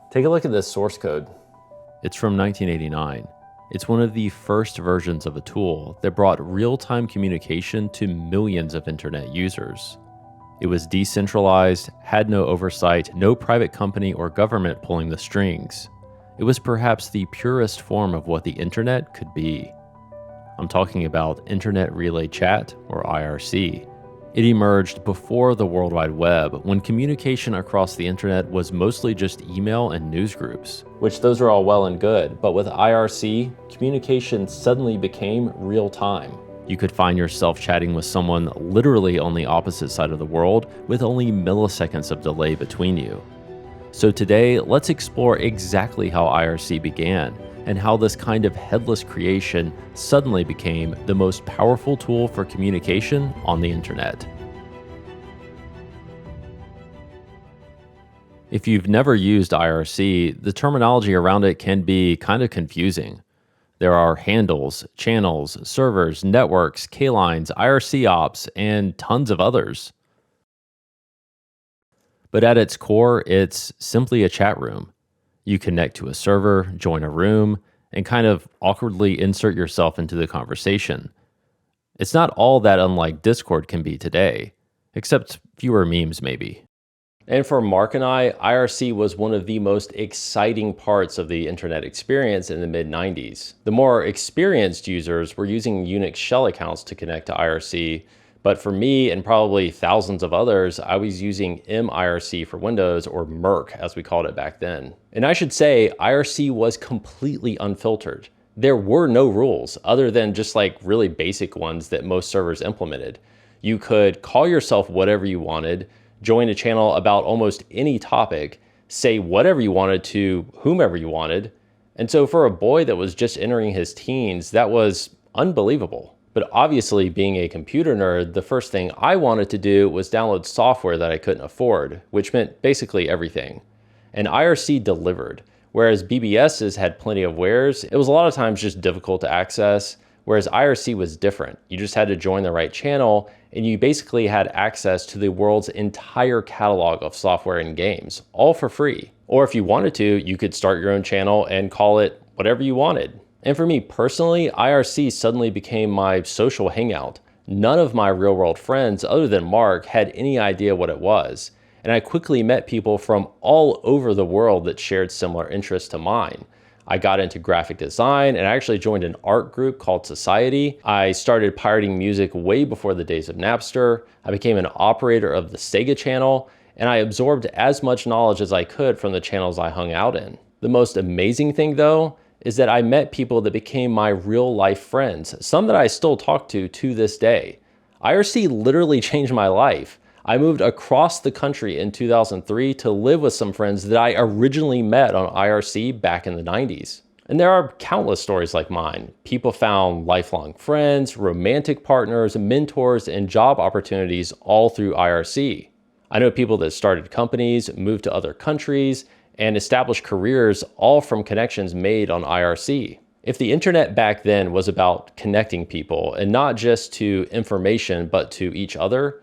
Take a look at this source code. It's from 1989. It's one of the first versions of a tool that brought real-time communication to millions of internet users. It was decentralized, had no oversight, no private company or government pulling the strings. It was perhaps the purest form of what the internet could be. I'm talking about Internet Relay Chat, or IRC. It emerged before the World Wide Web, when communication across the internet was mostly just email and news groups. Which those are all well and good, but with IRC, communication suddenly became real time. You could find yourself chatting with someone literally on the opposite side of the world with only milliseconds of delay between you. So today, let's explore exactly how IRC began and how this kind of headless creation suddenly became the most powerful tool for communication on the internet. If you've never used IRC, the terminology around it can be kind of confusing. There are handles, channels, servers, networks, K-lines, IRC ops, and tons of others. But at its core, it's simply a chat room. You connect to a server, join a room, and kind of awkwardly insert yourself into the conversation. It's not all that unlike Discord can be today, except fewer memes maybe. And for Mark and I, IRC was one of the most exciting parts of the internet experience in the mid-90s. The more experienced users were using Unix shell accounts to connect to IRC, but for me and probably thousands of others, I was using MIRC for Windows, or Merc as we called it back then. And I should say, IRC was completely unfiltered. There were no rules other than just like really basic ones that most servers implemented. You could call yourself whatever you wanted, join a channel about almost any topic, say whatever you wanted to whomever you wanted. And so for a boy that was just entering his teens, that was unbelievable. But obviously, being a computer nerd, the first thing I wanted to do was download software that I couldn't afford, which meant basically everything. And IRC delivered. Whereas BBSs had plenty of wares, it was a lot of times just difficult to access, whereas IRC was different. You just had to join the right channel, and you basically had access to the world's entire catalog of software and games, all for free. Or if you wanted to, you could start your own channel and call it whatever you wanted. And for me personally, IRC suddenly became my social hangout. None of my real-world friends, other than Mark, had any idea what it was. And I quickly met people from all over the world that shared similar interests to mine. I got into graphic design and I actually joined an art group called Society. I started pirating music way before the days of Napster. I became an operator of the Sega channel, and I absorbed as much knowledge as I could from the channels I hung out in. The most amazing thing though, is that I met people that became my real life friends, some that I still talk to this day. IRC literally changed my life. I moved across the country in 2003 to live with some friends that I originally met on IRC back in the 90s. And there are countless stories like mine. People found lifelong friends, romantic partners, mentors, and job opportunities all through IRC. I know people that started companies, moved to other countries, and established careers all from connections made on IRC. If the internet back then was about connecting people, and not just to information, but to each other,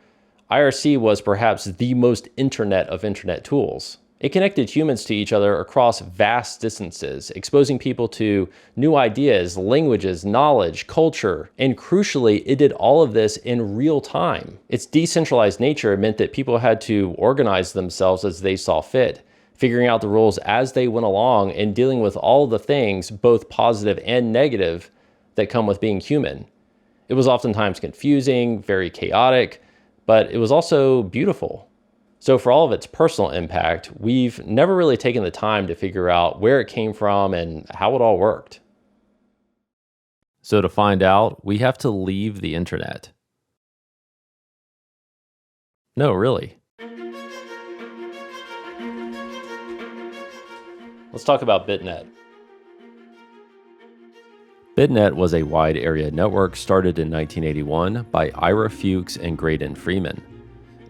IRC was perhaps the most internet of internet tools. It connected humans to each other across vast distances, exposing people to new ideas, languages, knowledge, culture, and crucially, it did all of this in real time. Its decentralized nature meant that people had to organize themselves as they saw fit, figuring out the rules as they went along and dealing with all the things, both positive and negative, that come with being human. It was oftentimes confusing, very chaotic, but it was also beautiful. So for all of its personal impact, we've never really taken the time to figure out where it came from and how it all worked. So to find out, we have to leave the internet. No, really. Let's talk about BitNet. BitNet was a wide area network started in 1981 by Ira Fuchs and Graydon Freeman.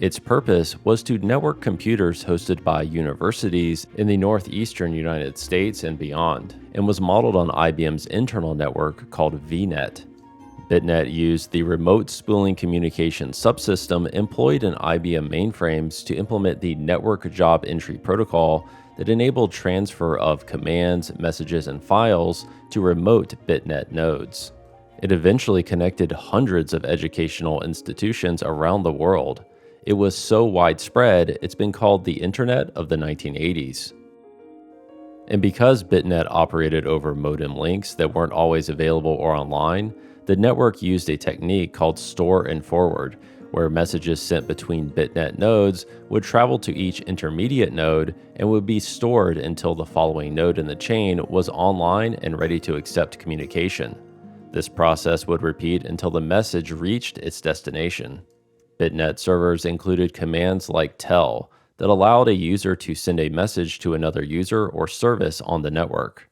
Its purpose was to network computers hosted by universities in the northeastern United States and beyond, and was modeled on IBM's internal network called VNet. BitNet used the remote spooling communication subsystem employed in IBM mainframes to implement the network job entry protocol that enabled transfer of commands, messages, and files to remote BitNet nodes. It eventually connected hundreds of educational institutions around the world. It was so widespread, it's been called the Internet of the 1980s. And because BitNet operated over modem links that weren't always available or online, the network used a technique called store and forward, where messages sent between BitNet nodes would travel to each intermediate node and would be stored until the following node in the chain was online and ready to accept communication. This process would repeat until the message reached its destination. BitNet servers included commands like tell that allowed a user to send a message to another user or service on the network.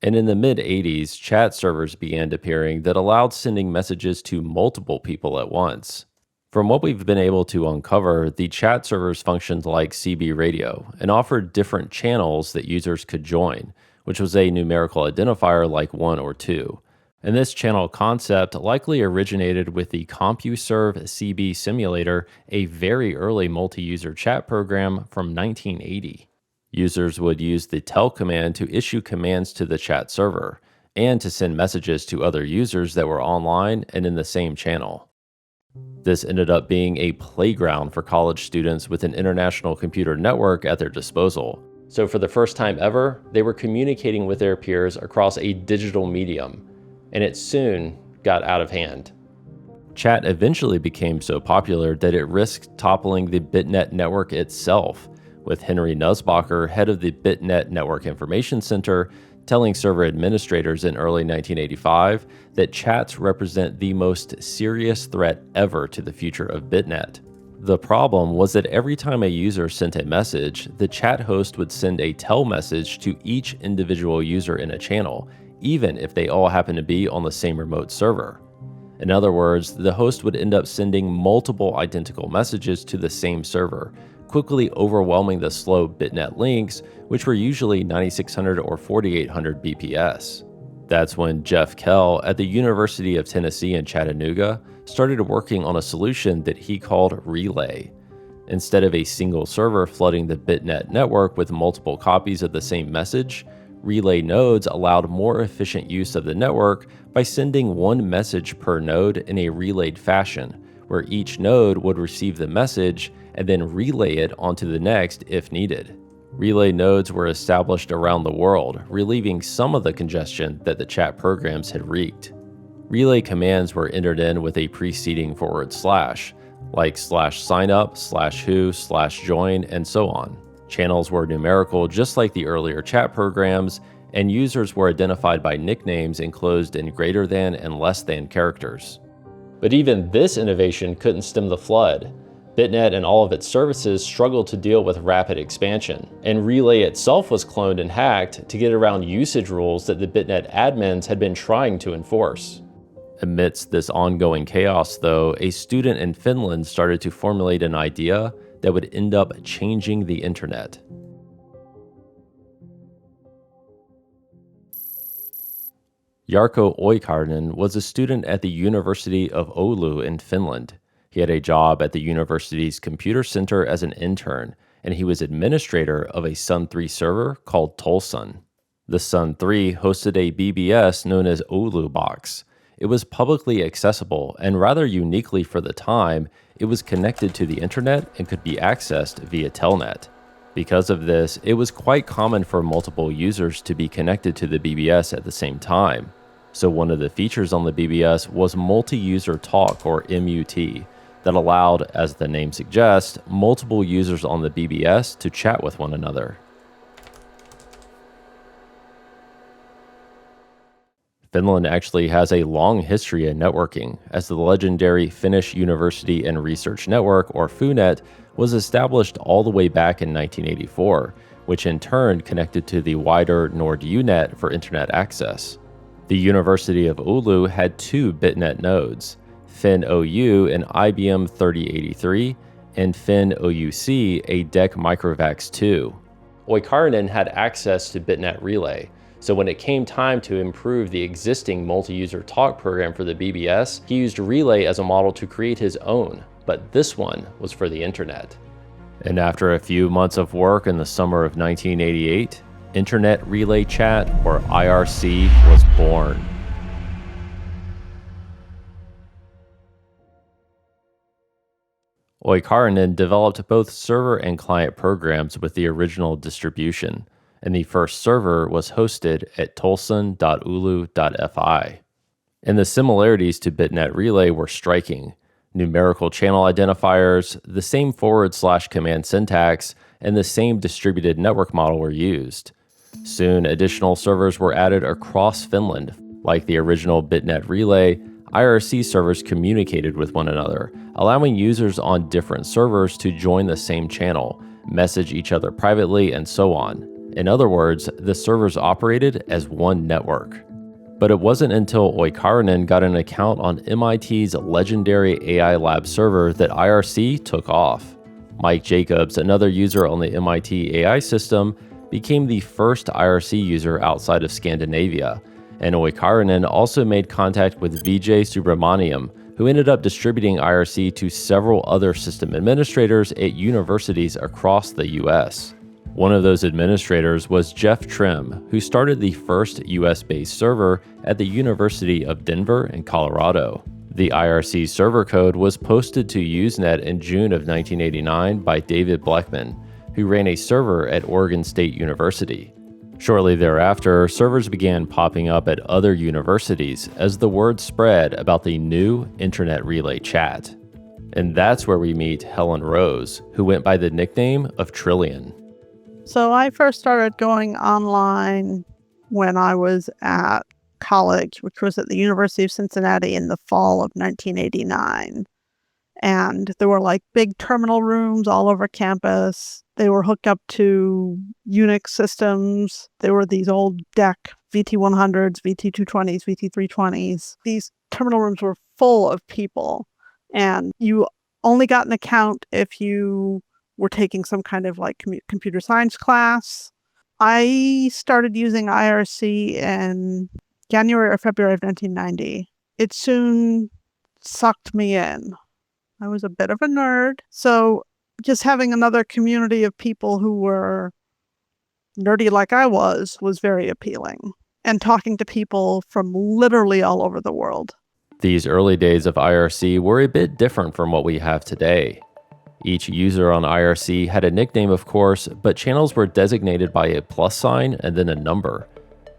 And in the mid-80s, chat servers began appearing that allowed sending messages to multiple people at once. From what we've been able to uncover, the chat servers functioned like CB radio and offered different channels that users could join, which was a numerical identifier like 1 or 2. And this channel concept likely originated with the CompuServe CB simulator, a very early multi-user chat program from 1980. Users would use the tell command to issue commands to the chat server and to send messages to other users that were online and in the same channel. This ended up being a playground for college students with an international computer network at their disposal. So for the first time ever, they were communicating with their peers across a digital medium, and it soon got out of hand. Chat eventually became so popular that it risked toppling the BitNet network itself, with Henry Nussbacher, head of the BitNet Network Information Center, telling server administrators in early 1985 that chats represent the most serious threat ever to the future of BitNet. The problem was that every time a user sent a message, the chat host would send a tell message to each individual user in a channel, even if they all happen to be on the same remote server. In other words, the host would end up sending multiple identical messages to the same server, quickly overwhelming the slow BitNet links, which were usually 9600 or 4800 BPS. That's when Jeff Kell at the University of Tennessee in Chattanooga started working on a solution that he called Relay. Instead of a single server flooding the BitNet network with multiple copies of the same message, Relay nodes allowed more efficient use of the network by sending one message per node in a relayed fashion, where each node would receive the message and then relay it onto the next if needed. Relay nodes were established around the world, relieving some of the congestion that the chat programs had wreaked. Relay commands were entered in with a preceding forward slash, like /signup, /who, /join, and so on. Channels were numerical just like the earlier chat programs, and users were identified by nicknames enclosed in greater than and less than characters. But even this innovation couldn't stem the flood. BitNet and all of its services struggled to deal with rapid expansion, and Relay itself was cloned and hacked to get around usage rules that the BitNet admins had been trying to enforce. Amidst this ongoing chaos, though, a student in Finland started to formulate an idea that would end up changing the internet. Jarkko Oikarinen was a student at the University of Oulu in Finland. He had a job at the university's computer center as an intern, and he was administrator of a Sun 3 server called Tolsun. The Sun 3 hosted a BBS known as Oulu Box. It was publicly accessible, and rather uniquely for the time, it was connected to the internet and could be accessed via Telnet. Because of this, it was quite common for multiple users to be connected to the BBS at the same time. So one of the features on the BBS was multi-user talk, or MUT, that allowed, as the name suggests, multiple users on the BBS to chat with one another. Finland actually has a long history in networking, as the legendary Finnish University and Research Network, or FUNET, was established all the way back in 1984, which in turn connected to the wider NordUnet for internet access. The University of Oulu had two BitNet nodes, FinOU and IBM 3083, and FinOUC, a DEC Microvax 2. Oikarinen had access to BitNet Relay, so when it came time to improve the existing multi-user talk program for the BBS, he used Relay as a model to create his own, but this one was for the internet. And after a few months of work in the summer of 1988, Internet Relay Chat, or IRC, was born. Oikarinen developed both server and client programs with the original distribution, and the first server was hosted at tolson.ulu.fi. And the similarities to BitNet Relay were striking. Numerical channel identifiers, the same /command syntax, and the same distributed network model were used. Soon, additional servers were added across Finland. Like the original BitNet Relay, IRC servers communicated with one another, allowing users on different servers to join the same channel, message each other privately, and so on. In other words, the servers operated as one network. But it wasn't until Oikarinen got an account on MIT's legendary AI Lab server that IRC took off. Mike Jacobs, another user on the MIT AI system, became the first IRC user outside of Scandinavia, and Oikarinen also made contact with Vijay Subramaniam, who ended up distributing IRC to several other system administrators at universities across the US. One of those administrators was Jeff Trim, who started the first US-based server at the University of Denver in Colorado. The IRC server code was posted to Usenet in June of 1989 by David Bleckman, who ran a server at Oregon State University. Shortly thereafter, servers began popping up at other universities as the word spread about the new Internet Relay Chat. And that's where we meet Helen Rose, who went by the nickname of Trillian. So I first started going online when I was at college, which was at the University of Cincinnati in the fall of 1989. And there were like big terminal rooms all over campus. They were hooked up to Unix systems. There were these old DEC VT100s, VT220s, VT320s. These terminal rooms were full of people. And you only got an account if you were taking some kind of like computer science class. I started using IRC in January or February of 1990. It soon sucked me in. I was a bit of a nerd, so just having another community of people who were nerdy like I was very appealing. And talking to people from literally all over the world. These early days of IRC were a bit different from what we have today. Each user on IRC had a nickname, of course, but channels were designated by a plus sign and then a number.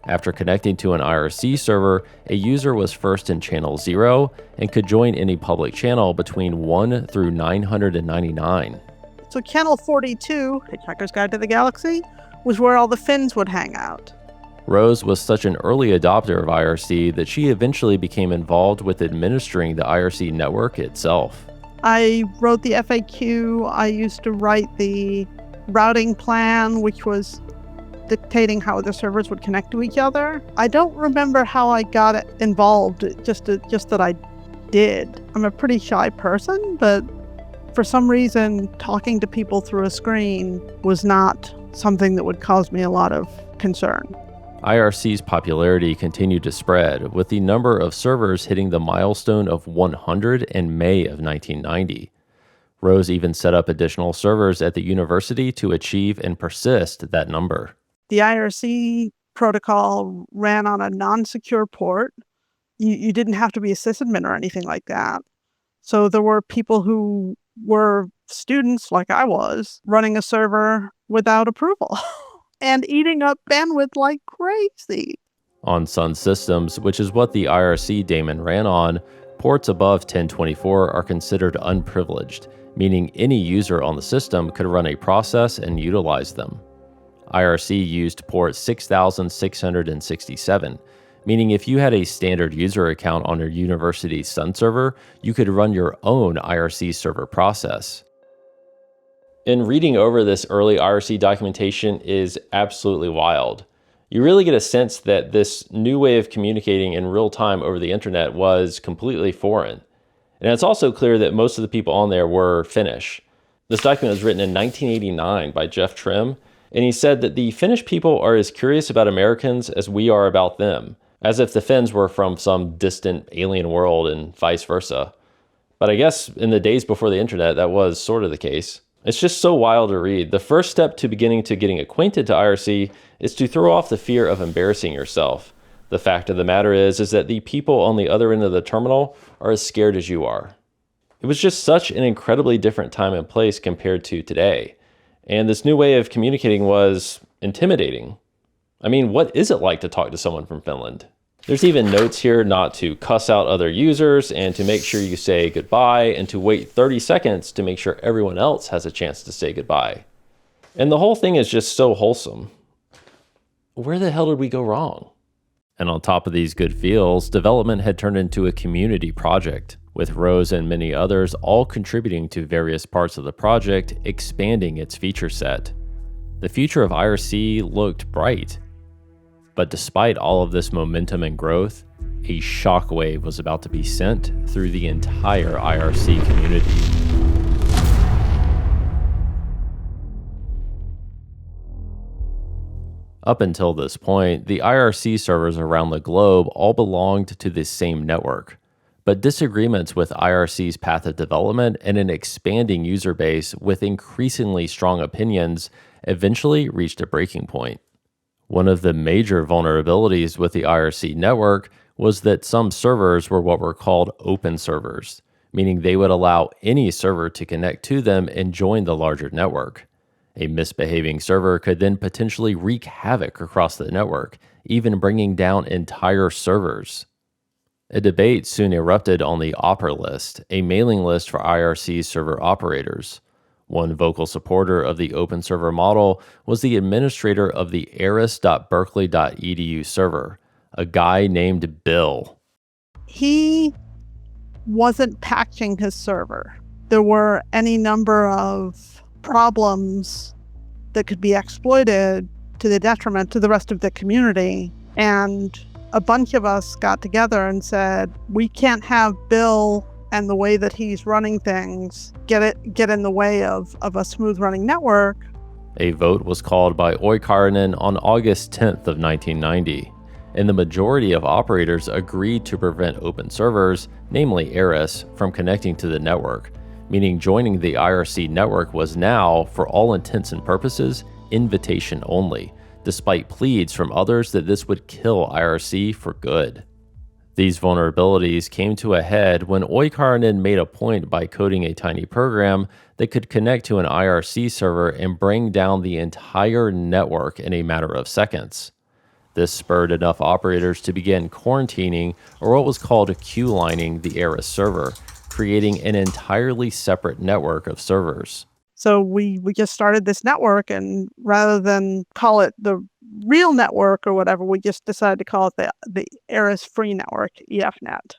After connecting to an IRC server, a user was first in channel 0 and could join any public channel between 1 through 999. So channel 42, Hitchhiker's Guide to the Galaxy, was where all the Finns would hang out. Rose was such an early adopter of IRC that she eventually became involved with administering the IRC network itself. I wrote the FAQ. I used to write the routing plan, which was dictating how the servers would connect to each other. I don't remember how I got involved, just that I did. I'm a pretty shy person, but for some reason, talking to people through a screen was not something that would cause me a lot of concern. IRC's popularity continued to spread, with the number of servers hitting the milestone of 100 in May of 1990. Rose even set up additional servers at the university to achieve and persist that number. The IRC protocol ran on a non-secure port. You didn't have to be a sysadmin or anything like that. So there were people who were students, like I was, running a server without approval. And eating up bandwidth like crazy. On Sun Systems, which is what the IRC daemon ran on, ports above 1024 are considered unprivileged, meaning any user on the system could run a process and utilize them. IRC used port 6667, meaning if you had a standard user account on your university's Sun server, you could run your own IRC server process. And reading over this early IRC documentation is absolutely wild. You really get a sense that this new way of communicating in real time over the internet was completely foreign. And it's also clear that most of the people on there were Finnish. This document was written in 1989 by Jeff Trim, and he said that the Finnish people are as curious about Americans as we are about them, as if the Finns were from some distant alien world and vice versa. But I guess in the days before the internet, that was sort of the case. It's just so wild to read. The first step to getting acquainted to IRC is to throw off the fear of embarrassing yourself. The fact of the matter is that the people on the other end of the terminal are as scared as you are. It was just such an incredibly different time and place compared to today. And this new way of communicating was intimidating. I mean, what is it like to talk to someone from Finland? There's even notes here not to cuss out other users and to make sure you say goodbye and to wait 30 seconds to make sure everyone else has a chance to say goodbye. And the whole thing is just so wholesome. Where the hell did we go wrong? And on top of these good feels, development had turned into a community project, with Rose and many others all contributing to various parts of the project, expanding its feature set. The future of IRC looked bright. But despite all of this momentum and growth, a shockwave was about to be sent through the entire IRC community. Up until this point, the IRC servers around the globe all belonged to the same network, but disagreements with IRC's path of development and an expanding user base with increasingly strong opinions eventually reached a breaking point. One of the major vulnerabilities with the IRC network was that some servers were what were called open servers, meaning they would allow any server to connect to them and join the larger network. A misbehaving server could then potentially wreak havoc across the network, even bringing down entire servers. A debate soon erupted on the Opera list, a mailing list for IRC server operators. One vocal supporter of the open server model was the administrator of the eris.berkeley.edu server, a guy named Bill. He wasn't patching his server. There were any number of problems that could be exploited to the detriment to the rest of the community. And a bunch of us got together and said, we can't have Bill and the way that he's running things get in the way of a smooth running network. A vote was called by Oikarinen on August 10th of 1990, and the majority of operators agreed to prevent open servers, namely Eris, from connecting to the network, meaning joining the IRC network was now, for all intents and purposes, invitation only, despite pleads from others that this would kill IRC for good. These vulnerabilities came to a head when Oikarinen made a point by coding a tiny program that could connect to an IRC server and bring down the entire network in a matter of seconds. This spurred enough operators to begin quarantining, or what was called queue-lining, the Eris server, creating an entirely separate network of servers. So we just started this network, and rather than call it the real network or whatever, we just decided to call it the Eris Free Network, EFNet.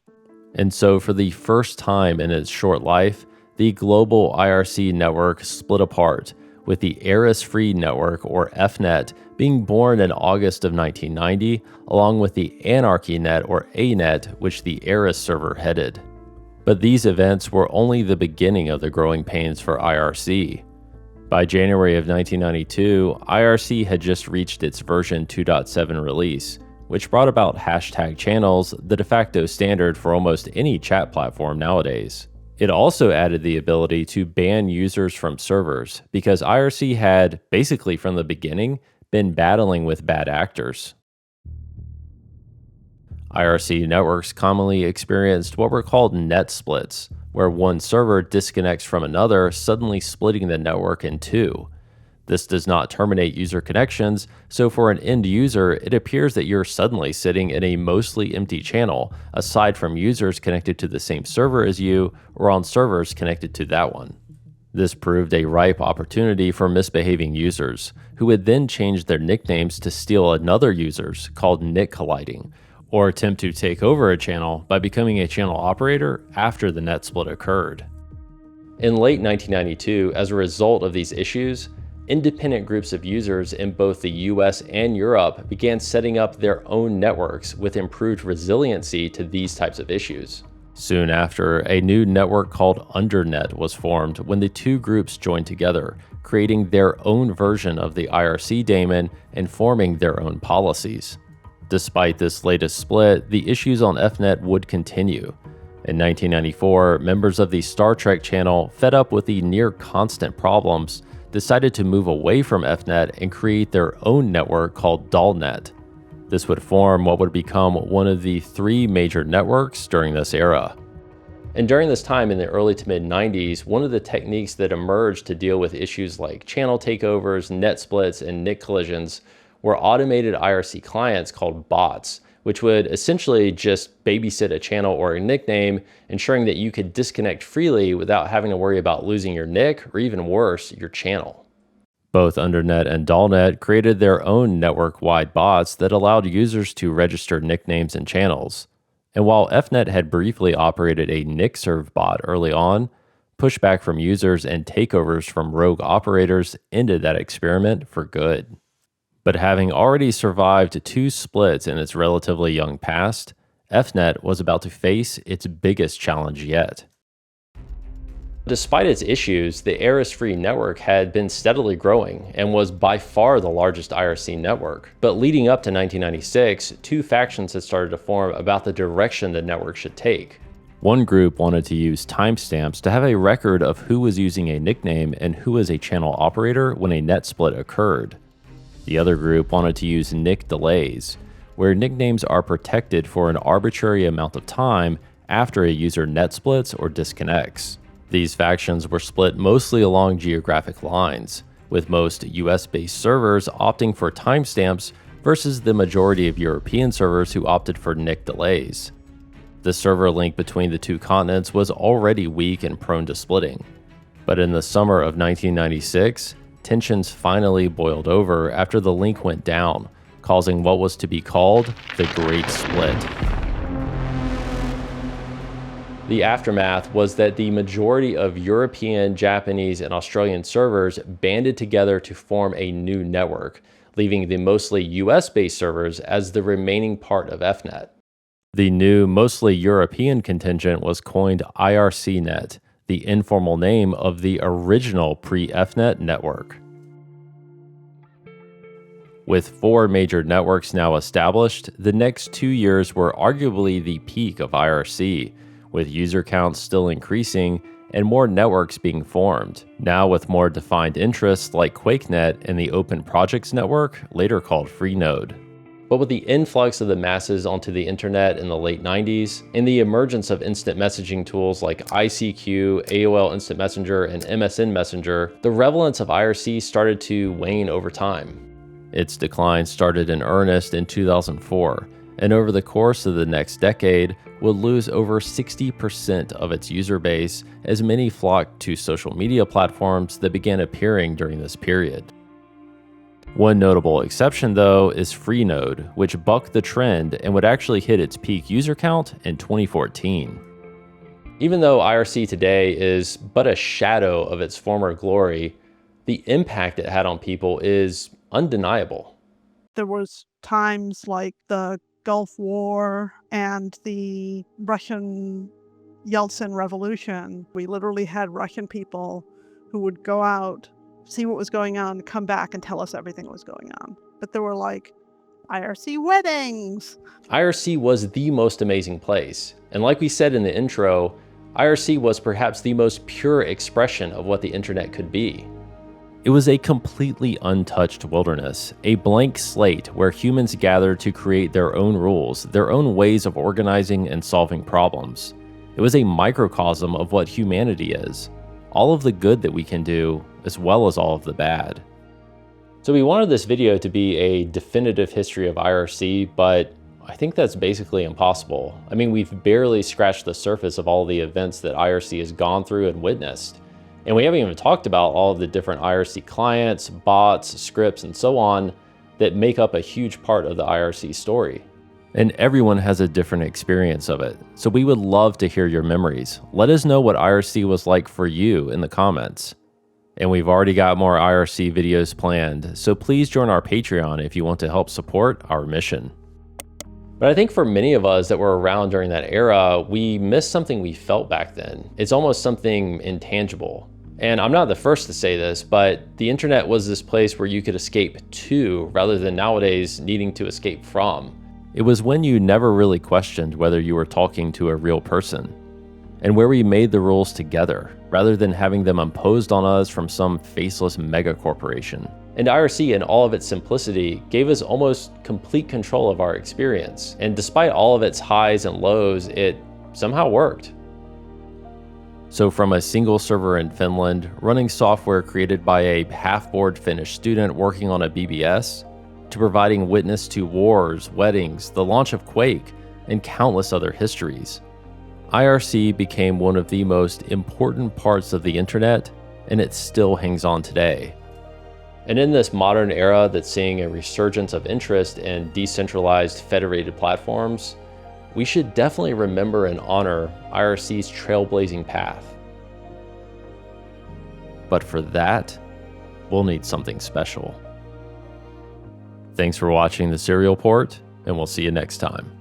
And so for the first time in its short life, the global IRC network split apart, with the Eris Free Network, or EFNet, being born in August of 1990, along with the AnarchyNet, or ANet, which the Eris server headed. But these events were only the beginning of the growing pains for IRC. By January of 1992, IRC had just reached its version 2.7 release, which brought about hashtag channels, the de facto standard for almost any chat platform nowadays. It also added the ability to ban users from servers, because IRC had, basically from the beginning, been battling with bad actors. IRC networks commonly experienced what were called net splits, where one server disconnects from another, suddenly splitting the network in two. This does not terminate user connections, so for an end user, it appears that you're suddenly sitting in a mostly empty channel, aside from users connected to the same server as you, or on servers connected to that one. This proved a ripe opportunity for misbehaving users, who would then change their nicknames to steal another user's, called nick colliding, or attempt to take over a channel by becoming a channel operator after the net split occurred. In late 1992, as a result of these issues, independent groups of users in both the US and Europe began setting up their own networks with improved resiliency to these types of issues. Soon after, a new network called Undernet was formed when the two groups joined together, creating their own version of the IRC daemon and forming their own policies. Despite this latest split, the issues on EFNet would continue. In 1994, members of the Star Trek channel, fed up with the near-constant problems, decided to move away from FNet and create their own network called DALNet. This would form what would become one of the 3 major networks during this era. And during this time in the early to mid 90s, one of the techniques that emerged to deal with issues like channel takeovers, net splits, and NIC collisions were automated IRC clients called bots, which would essentially just babysit a channel or a nickname, ensuring that you could disconnect freely without having to worry about losing your NIC or even worse, your channel. Both Undernet and DALNet created their own network-wide bots that allowed users to register nicknames and channels. And while FNet had briefly operated a NIC-served bot early on, pushback from users and takeovers from rogue operators ended that experiment for good. But having already survived 2 splits in its relatively young past, FNet was about to face its biggest challenge yet. Despite its issues, the Eris-free network had been steadily growing and was by far the largest IRC network. But leading up to 1996, 2 factions had started to form about the direction the network should take. One group wanted to use timestamps to have a record of who was using a nickname and who was a channel operator when a net split occurred. The other group wanted to use NIC delays, where nicknames are protected for an arbitrary amount of time after a user net splits or disconnects. These factions were split mostly along geographic lines, with most US-based servers opting for timestamps versus the majority of European servers who opted for NIC delays. The server link between the 2 continents was already weak and prone to splitting. But in the summer of 1996, tensions finally boiled over after the link went down, causing what was to be called the Great Split. The aftermath was that the majority of European, Japanese, and Australian servers banded together to form a new network, leaving the mostly US-based servers as the remaining part of FNet. The new, mostly European contingent was coined IRCnet, the informal name of the original pre-FNet network. With 4 major networks now established, the next 2 years were arguably the peak of IRC, with user counts still increasing and more networks being formed, now with more defined interests like QuakeNet and the Open Projects Network, later called Freenode. But with the influx of the masses onto the internet in the late 90s, and the emergence of instant messaging tools like ICQ, AOL Instant Messenger, and MSN Messenger, the relevance of IRC started to wane over time. Its decline started in earnest in 2004, and over the course of the next decade, would lose over 60% of its user base as many flocked to social media platforms that began appearing during this period. One notable exception, though, is Freenode, which bucked the trend and would actually hit its peak user count in 2014. Even though IRC today is but a shadow of its former glory, the impact it had on people is undeniable. There was times like the Gulf War and the Russian Yeltsin Revolution. We literally had Russian people who would go out, see what was going on, come back and tell us everything was going on. But there were like IRC weddings. IRC was the most amazing place. And like we said in the intro, IRC was perhaps the most pure expression of what the internet could be. It was a completely untouched wilderness, a blank slate where humans gathered to create their own rules, their own ways of organizing and solving problems. It was a microcosm of what humanity is, all of the good that we can do, as well as all of the bad. So we wanted this video to be a definitive history of IRC, but I think that's basically impossible. I mean, we've barely scratched the surface of all the events that IRC has gone through and witnessed. And we haven't even talked about all of the different IRC clients, bots, scripts, and so on that make up a huge part of the IRC story. And everyone has a different experience of it, so we would love to hear your memories. Let us know what IRC was like for you in the comments. And we've already got more IRC videos planned, so please join our Patreon if you want to help support our mission. But I think for many of us that were around during that era, we missed something we felt back then. It's almost something intangible. And I'm not the first to say this, but the internet was this place where you could escape to rather than nowadays needing to escape from. It was when you never really questioned whether you were talking to a real person. and where we made the rules together, rather than having them imposed on us from some faceless mega corporation. And IRC, in all of its simplicity, gave us almost complete control of our experience. And despite all of its highs and lows, it somehow worked. So from a single server in Finland, running software created by a half-bored Finnish student working on a BBS, to providing witness to wars, weddings, the launch of Quake, and countless other histories, IRC became one of the most important parts of the internet, and it still hangs on today. And in this modern era that's seeing a resurgence of interest in decentralized federated platforms, we should definitely remember and honor IRC's trailblazing path. But for that, we'll need something special. Thanks for watching the Serial Port, and we'll see you next time.